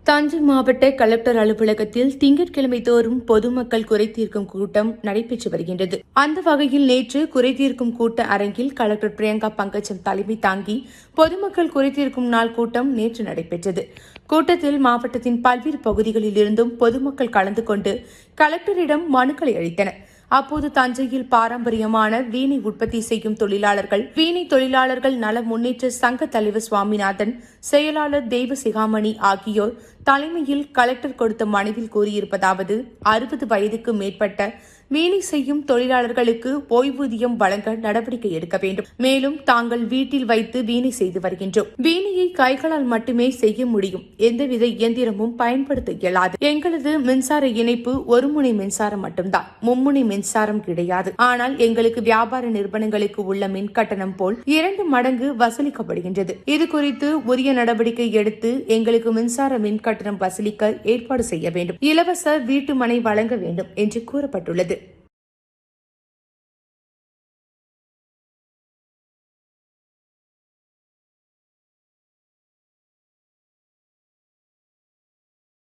தஞ்சை மாவட்ட கலெக்டர் அலுவலகத்தில் திங்கட்கிழமை தோறும் பொதுமக்கள் குறைதீர்க்கும் கூட்டம் நடைபெற்று வருகின்றது. அந்த வகையில் நேற்று குறைதீர்க்கும் கூட்ட அரங்கில் கலெக்டர் பிரியங்கா பங்கஜம் தலைமை தாங்கி பொதுமக்கள் குறைதீர்க்கும் நாள் கூட்டம் நேற்று நடைபெற்றது. கூட்டத்தில் மாவட்டத்தின் பல்வேறு பகுதிகளில் இருந்தும் பொதுமக்கள் கலந்து கொண்டு கலெக்டரிடம் மனுக்களை அளித்தனர். அப்போது தஞ்சையில் பாரம்பரியமான வீணை உற்பத்தி செய்யும் தொழிலாளர்கள் வீணை தொழிலாளர்கள் நல முன்னேற்ற சங்க தலைவர் சுவாமிநாதன், செயலாளர் தெய்வ சிகாமணி ஆகியோர் தலைமையில் கலெக்டர் கொடுத்த மனுவில் கூறியிருப்பதாவது 60 வயதுக்கு மேற்பட்ட வீணை செய்யும் தொழிலாளர்களுக்கு ஓய்வூதியம் வழங்க நடவடிக்கை எடுக்க வேண்டும். மேலும் தாங்கள் வீட்டில் வைத்து வீணை செய்து வருகின்றோம். வீணையை கைகளால் மட்டுமே செய்ய முடியும். எந்தவித இயந்திரமும் பயன்படுத்த இயலாது. எங்களது மின்சார இணைப்பு ஒரு முனை மின்சாரம் மட்டும்தான், மும்முனை மின்சாரம் கிடையாது. ஆனால் எங்களுக்கு வியாபார நிறுவனங்களுக்கு உள்ள மின் கட்டணம் போல் 2 மடங்கு வசூலிக்கப்படுகின்றது. இதுகுறித்து உரிய நடவடிக்கை எடுத்து எங்களுக்கு மின்சார மின் கட்டணம் வசூலிக்க ஏற்பாடு செய்ய வேண்டும். இலவச வீட்டு மனை வழங்க வேண்டும் என்று கூறப்பட்டுள்ளது.